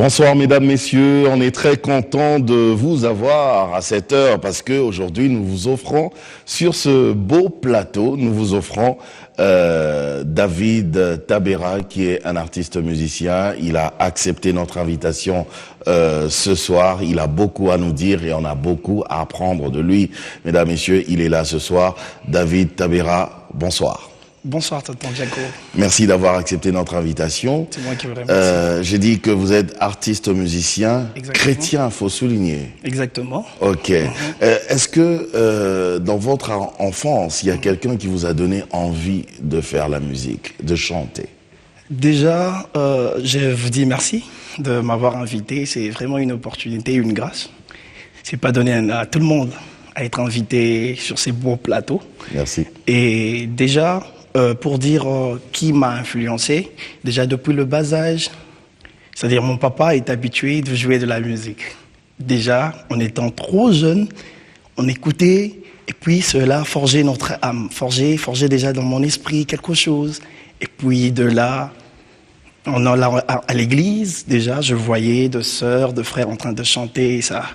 Bonsoir mesdames, messieurs, on est très content de vous avoir à cette heure parce que aujourd'hui nous vous offrons sur ce beau plateau, nous vous offrons David Tabera qui est un artiste musicien. Il a accepté notre invitation ce soir, il a beaucoup à nous dire et on a beaucoup à apprendre de lui. Mesdames, messieurs, il est là ce soir. David Tabera, bonsoir. Bonsoir tonton Jaco. Merci d'avoir accepté notre invitation. C'est moi qui vous remercie. J'ai dit que vous êtes artiste musicien, chrétien, faut souligner. Exactement. Ok. Est-ce que dans votre enfance, il y a quelqu'un qui vous a donné envie de faire la musique, de chanter? Déjà, je vous dis merci de m'avoir invité. C'est vraiment une opportunité, une grâce. C'est pas donné à tout le monde à être invité sur ces beaux plateaux. Merci. Et déjà, pour dire qui m'a influencé, déjà depuis le bas âge, c'est-à-dire mon papa est habitué de jouer de la musique. Déjà, en étant trop jeune, on écoutait et puis cela forgeait notre âme, forgeait déjà dans mon esprit quelque chose. Et puis de là, à l'église, déjà, je voyais de sœurs, de frères en train de chanter, et ça,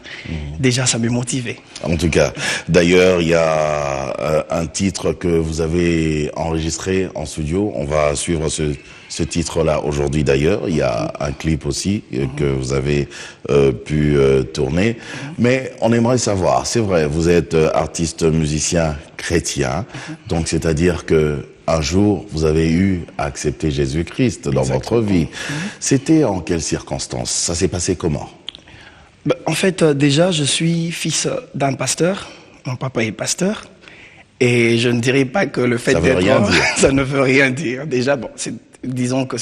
déjà, ça me motivait. En tout cas, d'ailleurs, il y a un titre que vous avez enregistré en studio. On va suivre ce titre-là aujourd'hui d'ailleurs. Il y a un clip aussi que vous avez pu tourner. Mais on aimerait savoir, c'est vrai, vous êtes artiste musicien chrétien, donc c'est-à-dire que un jour, vous avez eu à accepter Jésus-Christ dans votre vie. C'était en quelles circonstances? Ça s'est passé comment? En fait, déjà, je suis fils d'un pasteur. Mon papa est pasteur. Et je ne dirais pas que le fait d'être... Ça ne veut rien dire. Déjà, bon, disons que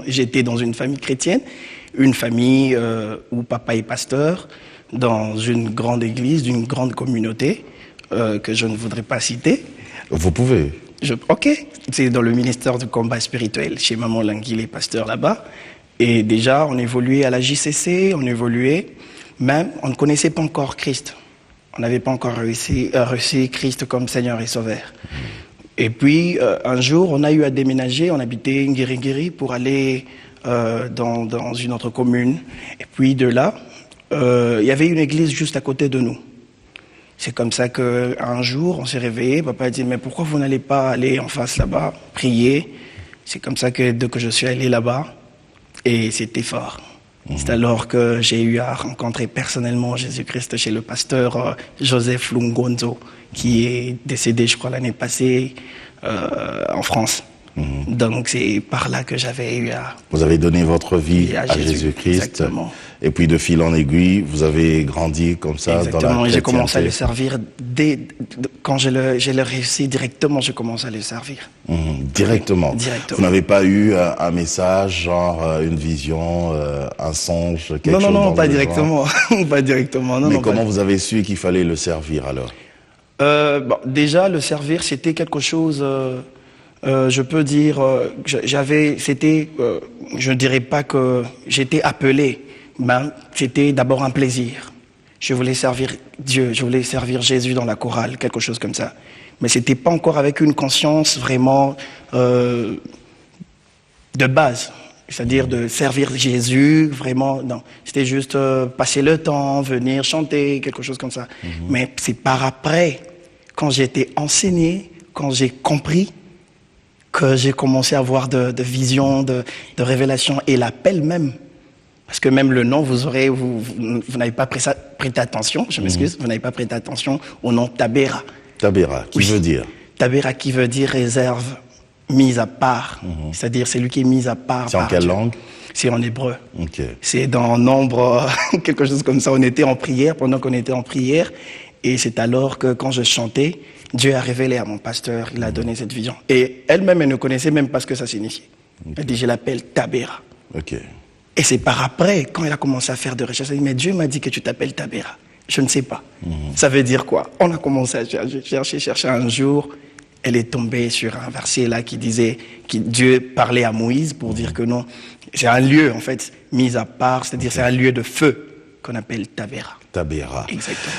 j'étais dans une famille chrétienne, une famille où papa est pasteur, dans une grande église, d'une grande communauté, que je ne voudrais pas citer. Vous pouvez. Ok, c'est dans le ministère du combat spirituel, chez Maman Langui, les pasteurs là-bas. Et déjà, on évoluait à la JCC, on évoluait, même on ne connaissait pas encore Christ. On n'avait pas encore reçu Christ comme Seigneur et Sauveur. Et puis, un jour, on a eu à déménager, on habitait Ngiri pour aller dans une autre commune. Et puis de là, il y avait une église juste à côté de nous. C'est comme ça qu'un jour, on s'est réveillé, papa a dit « Mais pourquoi vous n'allez pas aller en face là-bas, prier ?» C'est comme ça que dès que je suis allé là-bas, et c'était fort. C'est alors que j'ai eu à rencontrer personnellement Jésus-Christ chez le pasteur Joseph Lungonzo, qui est décédé, je crois, l'année passée en France. Donc c'est par là que j'avais eu à... Vous avez donné votre vie à Jésus-Christ. Exactement. Et puis de fil en aiguille, vous avez grandi comme ça. Exactement. Dans la chrétienté. J'ai commencé à le servir quand j'ai le réussi directement, je commence à le servir. Directement. Directement. Vous n'avez pas eu un message, genre une vision, un songe, quelque chose? Non, pas directement. Pas directement. Mais comment vous avez su qu'il fallait le servir alors? Déjà, le servir, c'était quelque chose... je peux dire, je ne dirais pas que j'étais appelé, mais c'était d'abord un plaisir. Je voulais servir Dieu, je voulais servir Jésus dans la chorale, quelque chose comme ça. Mais c'était pas encore avec une conscience vraiment de base, c'est-à-dire de servir Jésus, vraiment, non. C'était juste passer le temps, venir chanter, quelque chose comme ça. Mais c'est par après, quand j'ai été enseigné, quand j'ai compris, que j'ai commencé à avoir de visions, de révélations et l'appel même. Parce que même le nom, vous n'avez pas prêté attention, je m'excuse, vous n'avez pas prêté attention au nom Tabera. Tabera, qui veut dire? Tabera qui veut dire réserve, mise à part. C'est-à-dire c'est lui qui est mis à part. C'est en quelle langue? C'est en hébreu. Okay. C'est dans Nombre, quelque chose comme ça. On était en prière, pendant qu'on était en prière. Et c'est alors que quand je chantais, Dieu a révélé à mon pasteur, il a donné cette vision. Et elle-même, elle ne connaissait même pas ce que ça signifiait. Elle dit, je l'appelle Tabera. Et c'est par après, quand elle a commencé à faire de recherches, elle dit, mais Dieu m'a dit que tu t'appelles Tabera. Je ne sais pas. Ça veut dire quoi? On a commencé à chercher un jour. Elle est tombée sur un verset là qui disait que Dieu parlait à Moïse pour dire que non, c'est un lieu en fait mis à part, c'est-à-dire c'est un lieu de feu. qu'on appelle Tabera. Tabera. Exactement.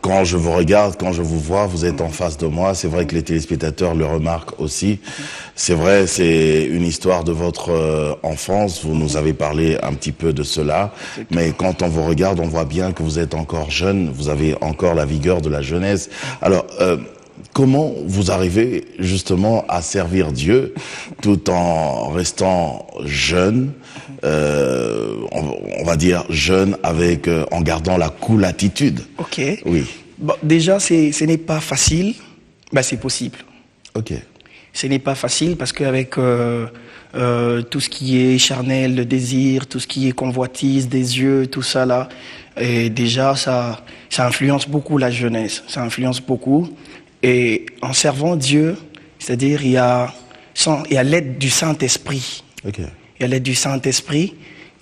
Quand je vous regarde, quand je vous vois, vous êtes en face de moi. C'est vrai que les téléspectateurs le remarquent aussi. C'est vrai, c'est une histoire de votre enfance. Vous nous avez parlé un petit peu de cela. Mais quand on vous regarde, on voit bien que vous êtes encore jeune. Vous avez encore la vigueur de la jeunesse. Alors, comment vous arrivez justement à servir Dieu tout en restant jeune, on va dire jeune avec en gardant la cool attitude? Ok. Oui. Bon, déjà, ce n'est pas facile, mais c'est possible. Ok. Ce n'est pas facile parce qu'avec tout ce qui est charnel, le désir, tout ce qui est convoitise des yeux, tout ça là, et déjà ça influence beaucoup la jeunesse, ça influence beaucoup. Et en servant Dieu, c'est-à-dire il y a l'aide du Saint-Esprit. Okay. Il y a l'aide du Saint-Esprit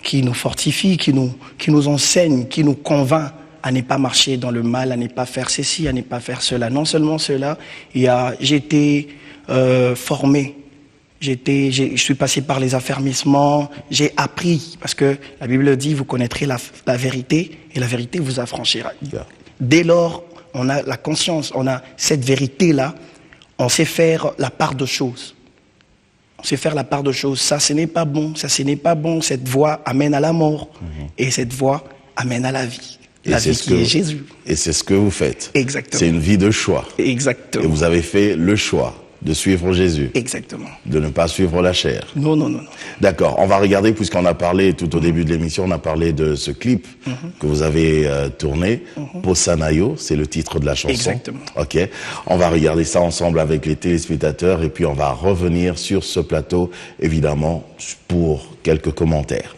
qui nous fortifie, qui nous enseigne, qui nous convainc à ne pas marcher dans le mal, à ne pas faire ceci, à ne pas faire cela. Non seulement cela, j'ai été formé. Je suis passé par les affermissements, j'ai appris, parce que la Bible dit, vous connaîtrez la vérité, et la vérité vous affranchira. Yeah. Dès lors, on a la conscience, on a cette vérité-là, on sait faire la part de choses. On sait faire la part de choses. Ça, ce n'est pas bon, ça, ce n'est pas bon. Cette voie amène à la mort, et cette voie amène à la vie. La vie qui est Jésus. Et c'est ce que vous faites. Exactement. C'est une vie de choix. Exactement. Et vous avez fait le choix de suivre Jésus. Exactement. De ne pas suivre la chair. Non, non, non, non. D'accord. On va regarder, puisqu'on a parlé tout au début de l'émission, on a parlé de ce clip que vous avez tourné. Posanayo, c'est le titre de la chanson. Exactement. Ok. On va regarder ça ensemble avec les téléspectateurs et puis on va revenir sur ce plateau, évidemment, pour quelques commentaires.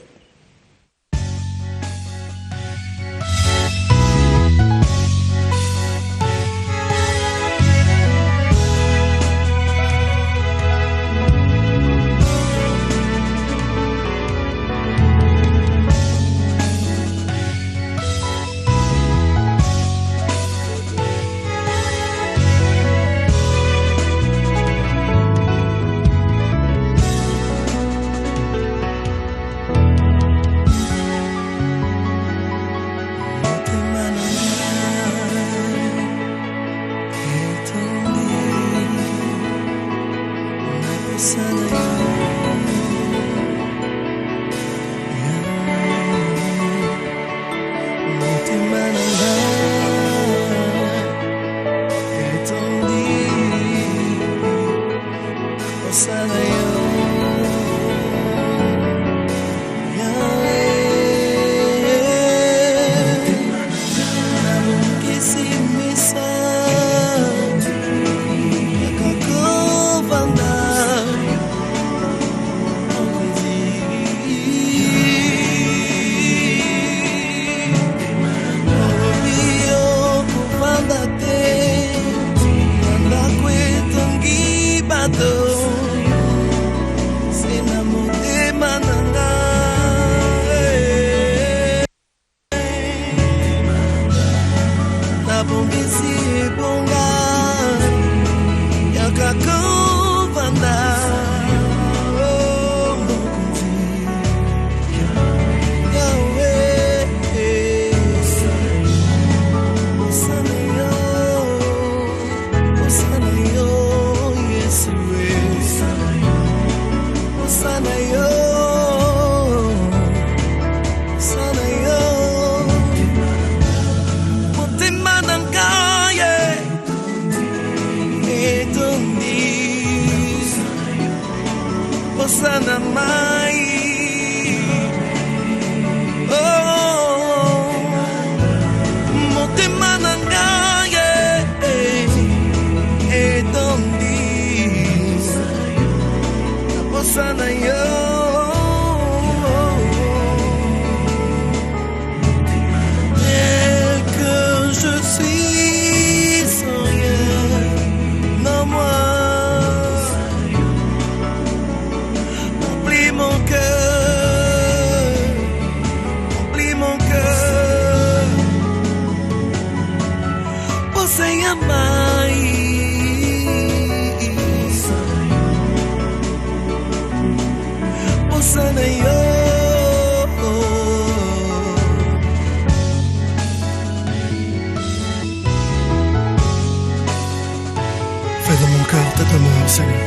demeure, Seigneur.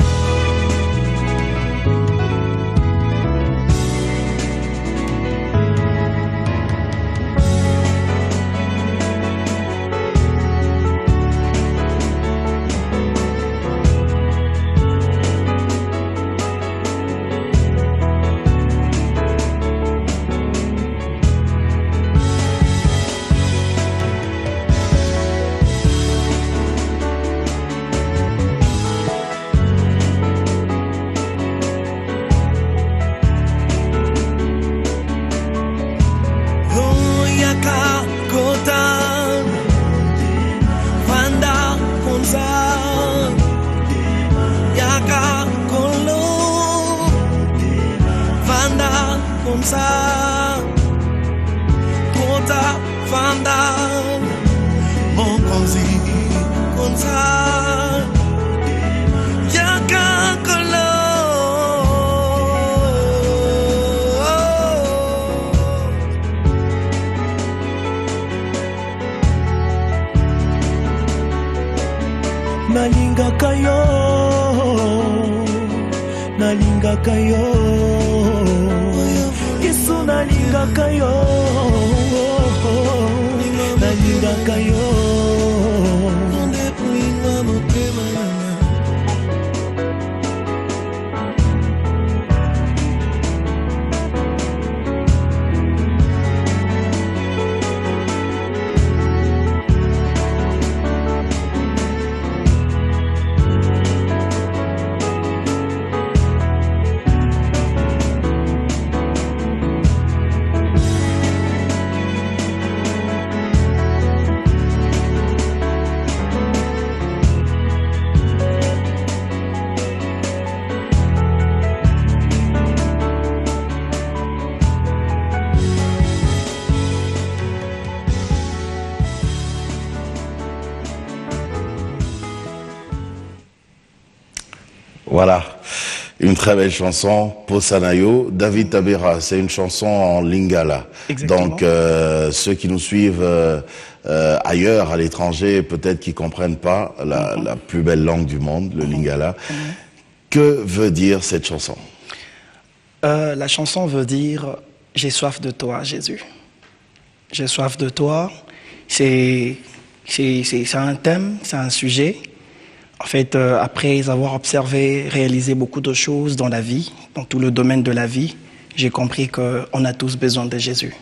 Nalingaka yo, nalingaka yo, Yesu nalingaka yo, nalingaka yo. Voilà, une très belle chanson, Posanayo, David Tabera, c'est une chanson en lingala. Exactement. Donc ceux qui nous suivent ailleurs, à l'étranger, peut-être qu'ils comprennent pas la plus belle langue du monde, le lingala. Que veut dire cette chanson? La chanson veut dire « J'ai soif de toi, Jésus ». J'ai soif de toi, c'est un thème, c'est un sujet. En fait, après avoir observé, réalisé beaucoup de choses dans la vie, dans tout le domaine de la vie, j'ai compris qu'on a tous besoin de Jésus.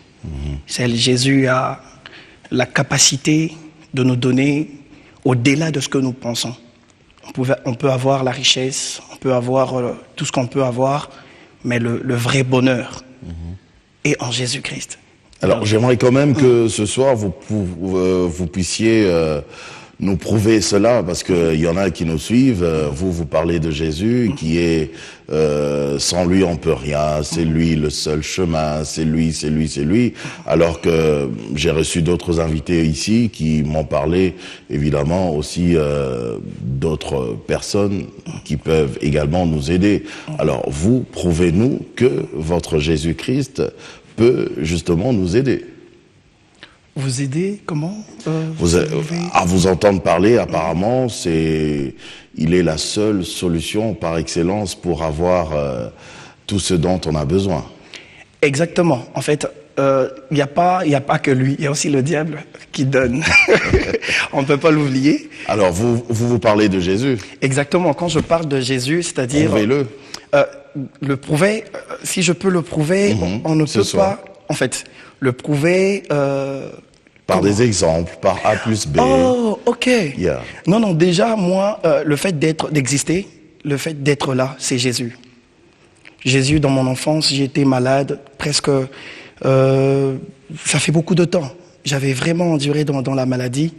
Jésus a la capacité de nous donner au-delà de ce que nous pensons. On peut avoir la richesse, on peut avoir tout ce qu'on peut avoir, mais le vrai bonheur est en Jésus-Christ. Alors j'aimerais quand même que ce soir vous puissiez nous prouver cela, parce qu'il y en a qui nous suivent. Vous parlez de Jésus qui est sans lui on peut rien, c'est lui le seul chemin, c'est lui, c'est lui, c'est lui. Alors que j'ai reçu d'autres invités ici qui m'ont parlé évidemment aussi d'autres personnes qui peuvent également nous aider. Alors vous, prouvez-nous que votre Jésus-Christ peut justement nous aider. Vous aider comment À vous entendre parler, apparemment, il est la seule solution par excellence pour avoir tout ce dont on a besoin. Exactement. En fait, il n'y a pas que lui, il y a aussi le diable qui donne. On ne peut pas l'oublier. Alors, vous parlez de Jésus. Exactement. Quand je parle de Jésus, c'est-à-dire... Prouvez-le. Le prouver, si je peux le prouver, on ne peut pas... En fait, le prouver... par des exemples, par A plus B. Oh, ok. Yeah. Non, déjà, moi, le fait d'exister, le fait d'être là, c'est Jésus. Jésus, dans mon enfance, j'étais malade, presque... ça fait beaucoup de temps. J'avais vraiment enduré dans la maladie,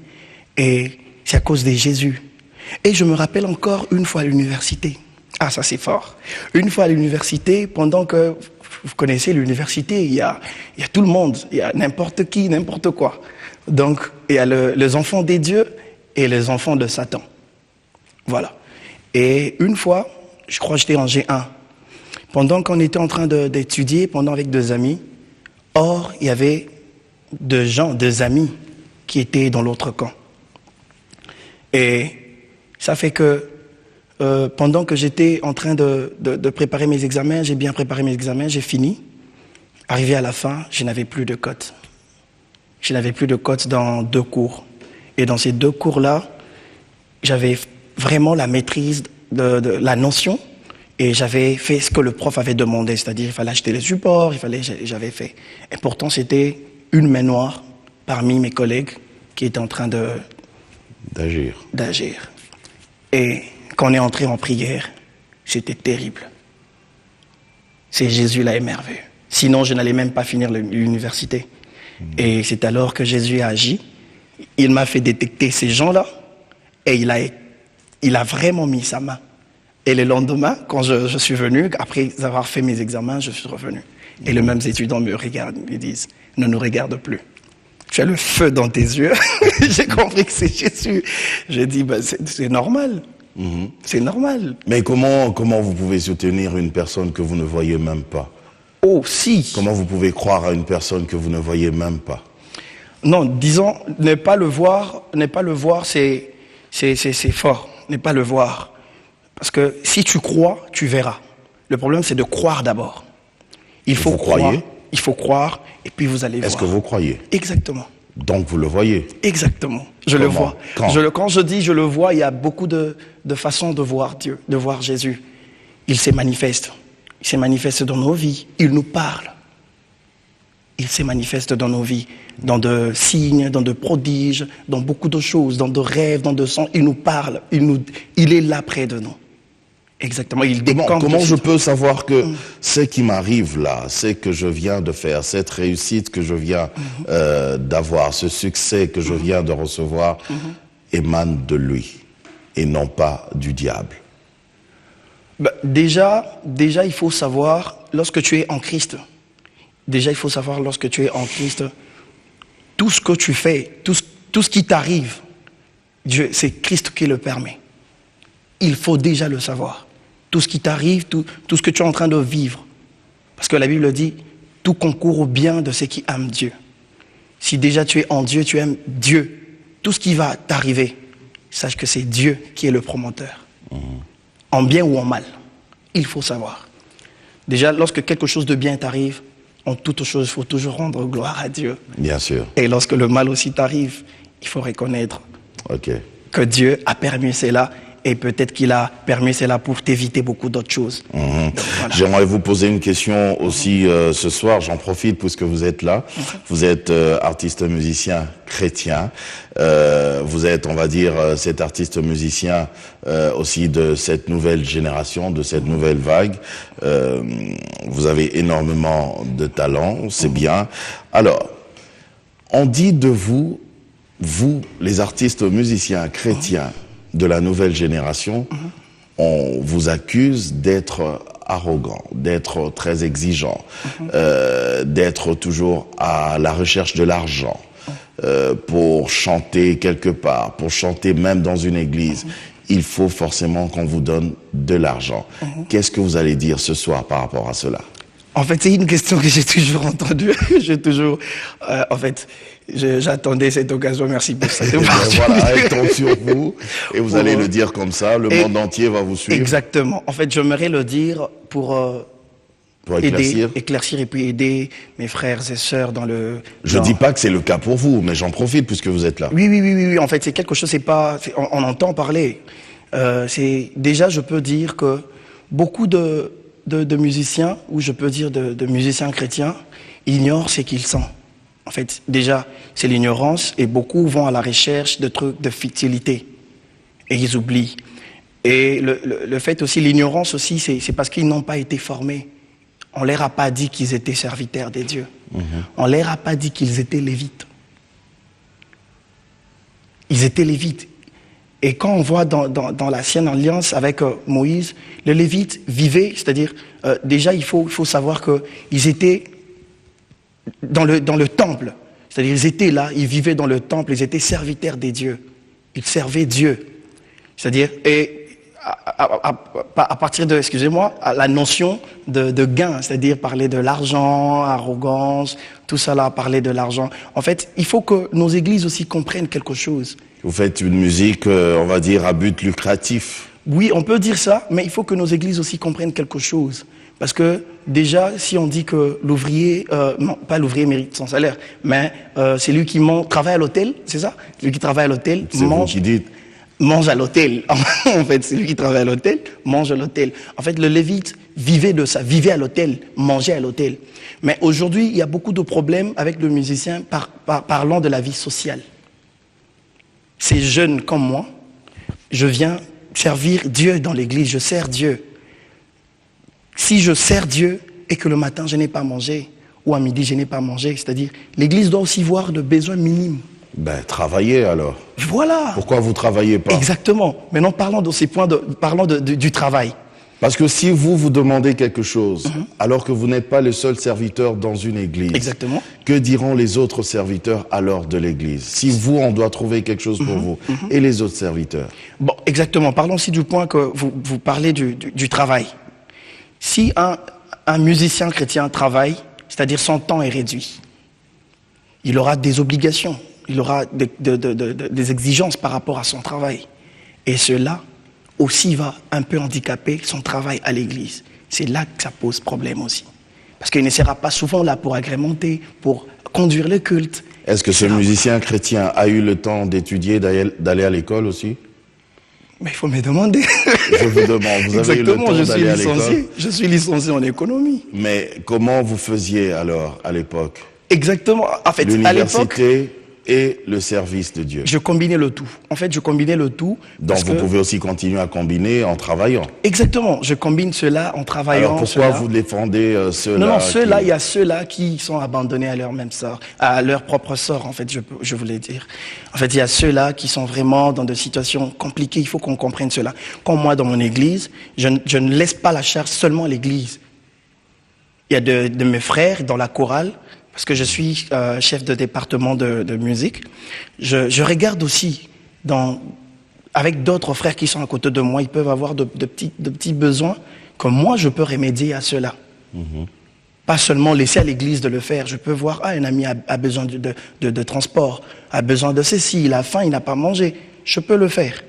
et c'est à cause de Jésus. Et je me rappelle encore une fois à l'université. Ah, ça c'est fort. Une fois à l'université, pendant que... Vous connaissez l'université, il y a tout le monde, il y a n'importe qui, n'importe quoi. Donc, il y a les enfants des dieux et les enfants de Satan. Voilà. Et une fois, je crois que j'étais en G1, pendant qu'on était en train d'étudier, avec deux amis, or, il y avait deux amis qui étaient dans l'autre camp. Et ça fait que pendant que j'étais en train de préparer mes examens, j'ai bien préparé mes examens, j'ai fini. Arrivé à la fin, je n'avais plus de cotes. Je n'avais plus de cotes dans 2 cours. Et dans ces 2 cours-là, j'avais vraiment la maîtrise de la notion et j'avais fait ce que le prof avait demandé, c'est-à-dire il fallait acheter les supports, j'avais fait. Et pourtant, c'était une main noire parmi mes collègues qui étaient en train d'agir. Et quand on est entré en prière, c'était terrible. C'est Jésus l'a émerveillé. Sinon, je n'allais même pas finir l'université. Et c'est alors que Jésus a agi. Il m'a fait détecter ces gens-là et il a vraiment mis sa main. Et le lendemain, quand je suis venu, après avoir fait mes examens, je suis revenu. Et les mêmes étudiants me regardent, me disent, ne nous regarde plus. Tu as le feu dans tes yeux. J'ai compris que c'est Jésus. J'ai dit, ben, c'est normal. C'est normal. Mais comment vous pouvez soutenir une personne que vous ne voyez même pas? Oh, si. Comment vous pouvez croire à une personne que vous ne voyez même pas? Non, disons, ne pas le voir, c'est fort. Ne pas le voir. Parce que si tu crois, tu verras. Le problème, c'est de croire d'abord. Il faut croire. Il faut croire, et puis vous allez voir. Est-ce que vous croyez? Exactement. Donc vous le voyez? Exactement. Je le vois. Quand je dis je le vois, il y a beaucoup de façons de voir Dieu, de voir Jésus. Il se manifeste. Il se manifeste dans nos vies. Il nous parle. Il se manifeste dans nos vies, dans de signes, dans de prodiges, dans beaucoup de choses, dans de rêves, dans de sons. Il nous parle. Il est là près de nous. Exactement. Comment je peux savoir que ce qui m'arrive là, ce que je viens de faire, cette réussite que je viens d'avoir, ce succès que je viens de recevoir, émane de lui et non pas du diable? Déjà, il faut savoir, lorsque tu es en Christ, tout ce que tu fais, tout ce qui t'arrive, c'est Christ qui le permet. Il faut déjà le savoir. Tout ce qui t'arrive, tout ce que tu es en train de vivre. Parce que la Bible dit, tout concourt au bien de ceux qui aiment Dieu. Si déjà tu es en Dieu, tu aimes Dieu, tout ce qui va t'arriver, sache que c'est Dieu qui est le promoteur. En bien ou en mal, il faut savoir. Déjà, lorsque quelque chose de bien t'arrive, en toute chose, il faut toujours rendre gloire à Dieu. Bien sûr. Et lorsque le mal aussi t'arrive, il faut reconnaître que Dieu a permis cela. Et peut-être qu'il a permis cela pour t'éviter beaucoup d'autres choses. Donc, voilà. J'aimerais vous poser une question aussi ce soir. J'en profite puisque vous êtes là. Vous êtes artiste musicien chrétien. Vous êtes, on va dire, cet artiste musicien aussi de cette nouvelle génération, de cette nouvelle vague. Vous avez énormément de talent, c'est bien. Alors, on dit de vous, les artistes musiciens chrétiens, de la nouvelle génération, on vous accuse d'être arrogant, d'être très exigeant, d'être toujours à la recherche de l'argent pour chanter quelque part, pour chanter même dans une église. Il faut forcément qu'on vous donne de l'argent. Qu'est-ce que vous allez dire ce soir par rapport à cela? En fait, c'est une question que j'ai toujours entendue. J'attendais cette occasion. Merci pour ça. Voilà, elle tombe sur vous et vous allez le dire comme ça. Le monde entier va vous suivre. Exactement. En fait, j'aimerais le dire pour éclaircir et puis aider mes frères et sœurs dans le... Je dis pas que c'est le cas pour vous, mais j'en profite puisque vous êtes là. Oui. En fait, c'est quelque chose, on entend parler. Déjà, je peux dire que beaucoup de musiciens, ou je peux dire de musiciens chrétiens, ignorent ce qu'ils sont. En fait, déjà, c'est l'ignorance et beaucoup vont à la recherche de trucs de futilité. Et ils oublient. Et le fait aussi, l'ignorance aussi, c'est parce qu'ils n'ont pas été formés. On ne leur a pas dit qu'ils étaient serviteurs des dieux. On ne leur a pas dit qu'ils étaient lévites. Ils étaient lévites. Et quand on voit dans l'ancienne alliance avec Moïse, les lévites vivaient, c'est-à-dire, déjà il faut savoir qu'ils étaient dans le temple. C'est-à-dire ils étaient là, ils vivaient dans le temple, ils étaient serviteurs des dieux. Ils servaient Dieu. C'est-à-dire, et à partir de, à la notion de gain, c'est-à-dire parler de l'argent, arrogance, tout ça là, parler de l'argent. En fait, il faut que nos églises aussi comprennent quelque chose. Vous faites une musique, on va dire, à but lucratif. Oui, on peut dire ça, mais il faut que nos églises aussi comprennent quelque chose. Parce que déjà, si on dit que l'ouvrier, non, pas l'ouvrier mérite son salaire, mais c'est lui qui travaille à l'hôtel, c'est ça? Celui qui travaille à l'hôtel mange, vous qui dites. mange à l'hôtel. En fait, c'est lui qui travaille à l'hôtel, mange à l'hôtel. En fait, le Lévite vivait de ça, vivait à l'hôtel, mangeait à l'hôtel. Mais aujourd'hui, il y a beaucoup de problèmes avec le musicien parlant de la vie sociale. Ces jeunes comme moi, je viens servir Dieu dans l'église, je sers Dieu. Si je sers Dieu et que le matin je n'ai pas mangé, ou à midi je n'ai pas mangé, c'est-à-dire l'église doit aussi voir de besoins minimes. Ben, travaillez alors. Voilà. Pourquoi vous travaillez pas? Exactement. Maintenant, parlons de ces points, parlons du travail. Parce que si vous demandez quelque chose, alors que vous n'êtes pas le seul serviteur dans une église, Exactement. que diront les autres serviteurs alors de l'église? Si vous, on doit trouver quelque chose pour vous, et les autres serviteurs? Bon, exactement. Parlons aussi du point que vous parlez du travail. Si un musicien chrétien travaille, c'est-à-dire son temps est réduit, il aura des obligations, il aura des exigences par rapport à son travail. Et cela aussi va un peu handicaper son travail à l'église. C'est là que ça pose problème aussi. Parce qu'il ne sera pas souvent là pour agrémenter, pour conduire le culte. Est-ce que ce musicien chrétien a eu le temps d'étudier, d'aller à l'école aussi? Mais il faut me demander. Je vous demande, vous avez eu le temps d'aller à l'école? Je suis licencié en économie. Mais comment vous faisiez alors à l'époque? Exactement. En fait, à l'époque, l'université et le service de Dieu. je combinais le tout. En fait, je combinais le tout. Donc vous pouvez aussi continuer à combiner en travaillant. Exactement. Je combine cela en travaillant. Alors pourquoi vous défendez ceux-là? Non, ceux-là, il y a ceux-là qui sont abandonnés à leur même sort, à leur propre sort, en fait, je voulais dire. En fait, il y a ceux-là qui sont vraiment dans des situations compliquées. Il faut qu'on comprenne cela. Comme moi, dans mon église, je ne laisse pas la charge seulement à l'église. Il y a de mes frères dans la chorale, parce que je suis chef de département de musique. Je regarde aussi avec d'autres frères qui sont à côté de moi, ils peuvent avoir de petits besoins que moi, je peux remédier à cela. Pas seulement laisser à l'église de le faire. Je peux voir, un ami a besoin de transport, a besoin de ceci, il a faim, il n'a pas mangé. Je peux le faire.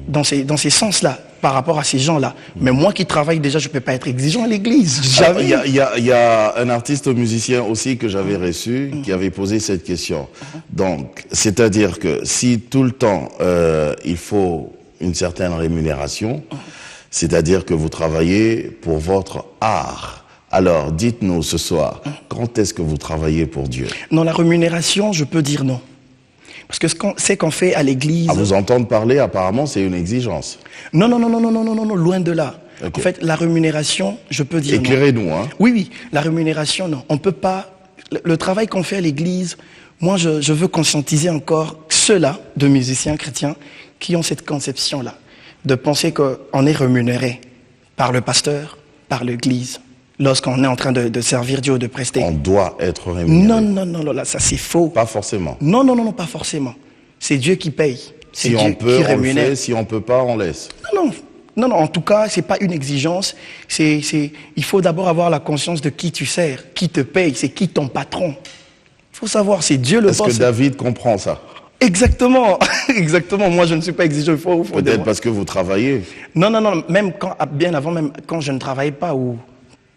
Dans ces sens-là, par rapport à ces gens-là. Mais moi qui travaille déjà, je ne peux pas être exigeant à l'église. Il y a un artiste musicien aussi que j'avais reçu qui avait posé cette question. Donc, c'est-à-dire que si tout le temps il faut une certaine rémunération, c'est-à-dire que vous travaillez pour votre art. Alors, dites-nous ce soir, quand est-ce que vous travaillez pour Dieu? Non, la rémunération, je peux dire non. Parce que c'est qu'on fait à l'église... À vous entendre parler, apparemment, c'est une exigence. Non, loin de là. Okay. En fait, la rémunération, je peux dire Éclairez-nous, hein. Oui, la rémunération, non. On peut pas... Le travail qu'on fait à l'église, moi, je veux conscientiser encore ceux-là, de musiciens chrétiens, qui ont cette conception-là, de penser qu'on est rémunéré par le pasteur, par l'église, lorsqu'on est en train de servir Dieu ou de prester. On doit être rémunéré. Non, là, ça c'est faux. Pas forcément. Non, pas forcément. C'est Dieu qui paye. C'est si Dieu on peut, qui on rémunère. le fait. Si on peut pas, on laisse. Non, en tout cas, c'est pas une exigence. Il faut d'abord avoir la conscience de qui tu sers, qui te paye, c'est qui ton patron. Il faut savoir, c'est Dieu le boss. Est-ce que David comprend ça? Exactement. Moi, je ne suis pas exigeant. Peut-être parce que vous travaillez. Non, même bien avant, même quand je ne travaillais pas, ou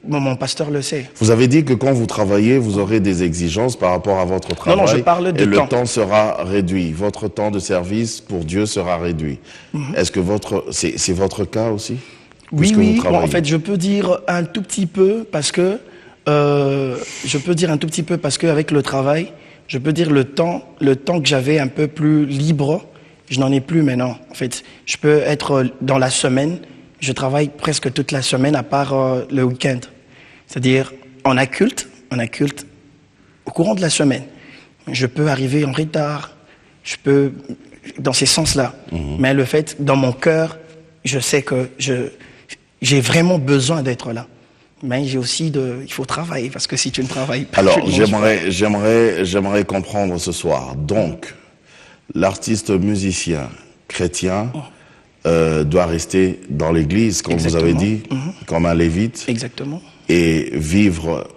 mon pasteur le sait. Vous avez dit que quand vous travaillez, vous aurez des exigences par rapport à votre travail. Non, je parle de et temps. le temps sera réduit. Votre temps de service pour Dieu sera réduit. Est-ce que c'est votre cas aussi? Oui. Bon, en fait, je peux dire un tout petit peu parce que avec le travail, je peux dire le temps que j'avais un peu plus libre, je n'en ai plus maintenant. En fait, je peux être dans la semaine. Je travaille presque toute la semaine à part le week-end. C'est-à-dire, on a culte au courant de la semaine. Je peux arriver en retard, dans ces sens-là. Mais le fait, dans mon cœur, je sais que j'ai vraiment besoin d'être là. Mais j'ai aussi il faut travailler, parce que si tu ne travailles pas... Alors, j'aimerais comprendre ce soir. Donc, l'artiste musicien chrétien... doit rester dans l'église, comme vous avez dit, comme un lévite. Exactement. Et vivre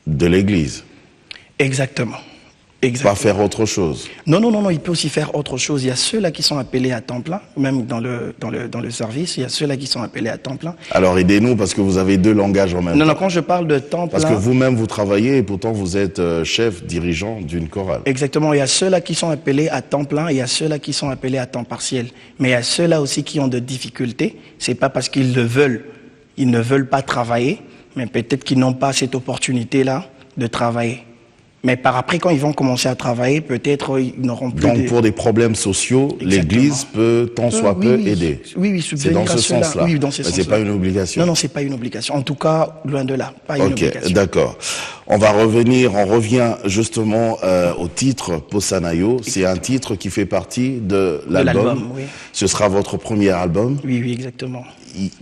de l'église. Exactement. Exactement. pas faire autre chose. Non, il peut aussi faire autre chose. Il y a ceux-là qui sont appelés à temps plein, même dans le service, il y a ceux-là qui sont appelés à temps plein. Alors aidez-nous parce que vous avez deux langages en même temps. Non, quand je parle de temps plein... Parce que vous-même vous travaillez et pourtant vous êtes chef, dirigeant d'une chorale. Exactement, il y a ceux-là qui sont appelés à temps plein et il y a ceux-là qui sont appelés à temps partiel. Mais il y a ceux-là aussi qui ont de difficultés. C'est pas parce qu'ils le veulent, ils ne veulent pas travailler, mais peut-être qu'ils n'ont pas cette opportunité-là de travailler. Mais par après, quand ils vont commencer à travailler, peut-être ils n'auront plus... Donc pour des problèmes sociaux, l'Église peut tant soit peu aider. Oui, c'est dans ce sens-là. Oui, dans ce sens-là. C'est pas une obligation. Non, c'est pas une obligation. En tout cas, loin de là, pas une obligation. Ok, d'accord. On revient justement au titre Posanayo. C'est un titre qui fait partie de l'album. Oui. Ce sera votre premier album. Oui, exactement.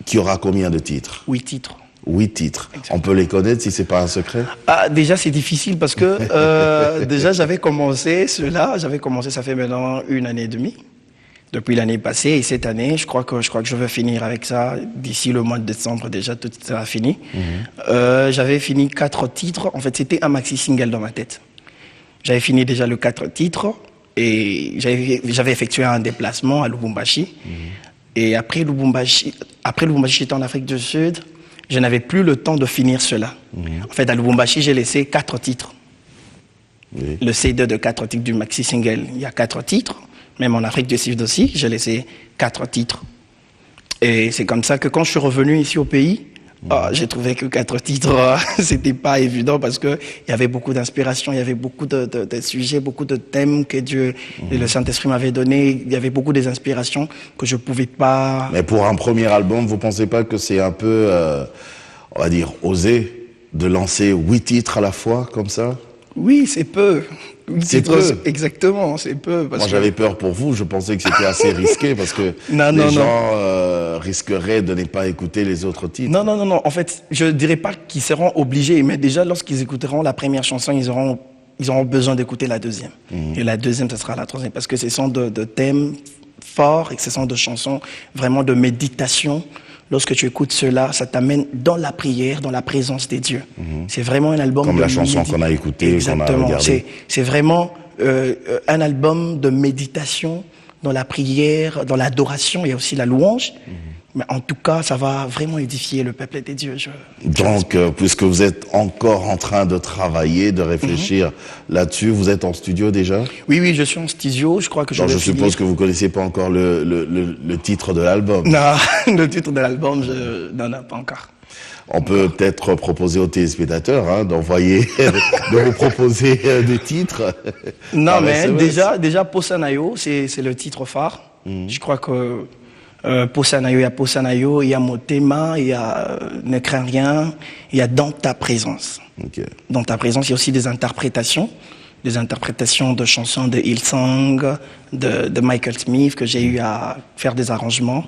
Qui aura combien de titres? 8 titres. 8 titres. Exactement. On peut les connaître si c'est pas un secret? Déjà, c'est difficile parce que déjà, j'avais commencé, ça fait maintenant 1 année et demie. Depuis l'année passée et cette année, je crois que je veux finir avec ça. D'ici le mois de décembre, déjà, tout sera fini. J'avais fini 4 titres. En fait, c'était un maxi-single dans ma tête. J'avais fini déjà le 4 titres et j'avais effectué un déplacement à Lubumbashi. Et après Lubumbashi, j'étais en Afrique du Sud. Je n'avais plus le temps de finir cela. En fait, à Lubumbashi, j'ai laissé 4 titres. Oui. Le CD de 4 titres du maxi-single, il y a 4 titres. Même en Afrique du Sud aussi, j'ai laissé 4 titres. Et c'est comme ça que quand je suis revenu ici au pays, j'ai trouvé que 4 titres, c'était pas évident parce que il y avait beaucoup d'inspiration, il y avait beaucoup de sujets, beaucoup de thèmes que Dieu et le Saint-Esprit m'avaient donné. Il y avait beaucoup d'inspirations que je pouvais pas... Mais pour un premier album, vous pensez pas que c'est un peu, on va dire, osé de lancer 8 titres à la fois, comme ça? Oui, c'est peu. C'est peu. Exactement, c'est peu. Moi, j'avais peur pour vous. Je pensais que c'était assez risqué parce que les gens risqueraient de ne pas écouter les autres titres. Non. En fait, je ne dirais pas qu'ils seront obligés, mais déjà, lorsqu'ils écouteront la première chanson, ils auront besoin d'écouter la deuxième. Et la deuxième, ce sera la troisième. Parce que ce sont de thèmes forts et que ce sont de chansons vraiment de méditation. Lorsque tu écoutes cela, ça t'amène dans la prière, dans la présence des dieux. C'est vraiment un album... Comme la chanson qu'on a écoutée, qu'on a regardée. C'est vraiment un album de méditation, dans la prière, dans l'adoration, il y a aussi la louange. Mais en tout cas, ça va vraiment édifier le peuple des dieux. Donc, puisque vous êtes encore en train de travailler, de réfléchir là-dessus, vous êtes en studio déjà? Oui, je suis en studio. Je crois que je suppose que vous connaissez pas encore le titre de l'album. Non, le titre de l'album, non, pas encore. On peut peut-être proposer aux téléspectateurs d'envoyer, de vous proposer des titres. Non, mais déjà Posanayo, c'est le titre phare. Je crois que Posanayo, il y a Motema, il y a Ne crains rien, il y a Dans ta présence. Okay. Dans ta présence, il y a aussi des interprétations de chansons de Hillsong, de Michael Smith, que j'ai eu à faire des arrangements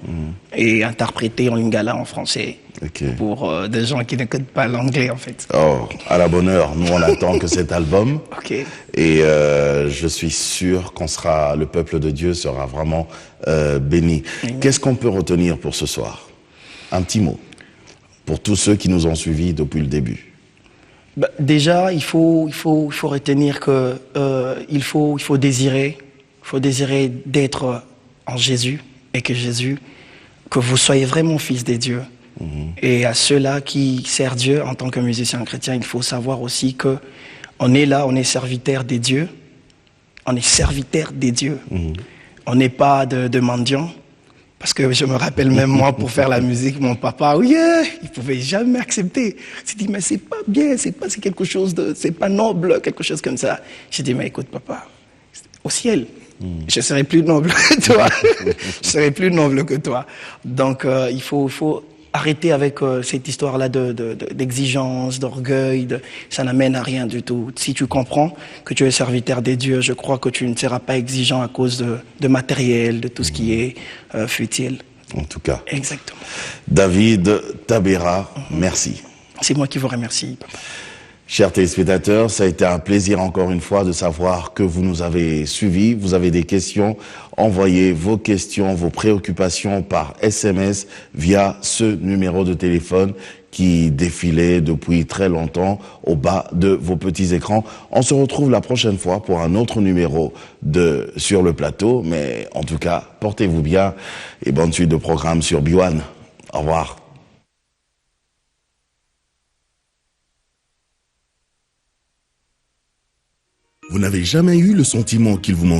et interpréter en lingala en français. Okay. Pour des gens qui n'écoutent pas l'anglais, en fait. Oh, à la bonne heure. Nous, on attend que cet album. Okay. Et je suis sûr le peuple de Dieu sera vraiment béni. Qu'est-ce qu'on peut retenir pour ce soir? Un petit mot. Pour tous ceux qui nous ont suivis depuis le début. Déjà, il faut retenir que il faut désirer d'être en Jésus et que vous soyez vraiment fils des dieux. Et à ceux-là qui servent Dieu en tant que musicien chrétien, il faut savoir aussi que on est là, on est serviteur des dieux. On est serviteur des dieux. On n'est pas de mendiants. Parce que je me rappelle même moi, pour faire la musique, mon papa, il pouvait jamais accepter. Il s'est dit, mais c'est pas bien, c'est quelque chose c'est pas noble, quelque chose comme ça. J'ai dit, mais écoute papa, au ciel, je serai plus noble que toi. Je serai plus noble que toi. Donc il faut arrêter avec cette histoire-là d'exigence, d'orgueil. Ça n'amène à rien du tout. Si tu comprends que tu es serviteur des dieux, je crois que tu ne seras pas exigeant à cause de matériel, de tout ce qui est futile. En tout cas. Exactement. David Tabera, merci. C'est moi qui vous remercie, papa. Chers téléspectateurs, ça a été un plaisir encore une fois de savoir que vous nous avez suivis. Vous avez des questions, envoyez vos questions, vos préoccupations par SMS via ce numéro de téléphone qui défilait depuis très longtemps au bas de vos petits écrans. On se retrouve la prochaine fois pour un autre numéro de Sur le plateau, mais en tout cas, portez-vous bien et bonne suite de programme sur B1. Au revoir. Vous n'avez jamais eu le sentiment qu'il vous manquait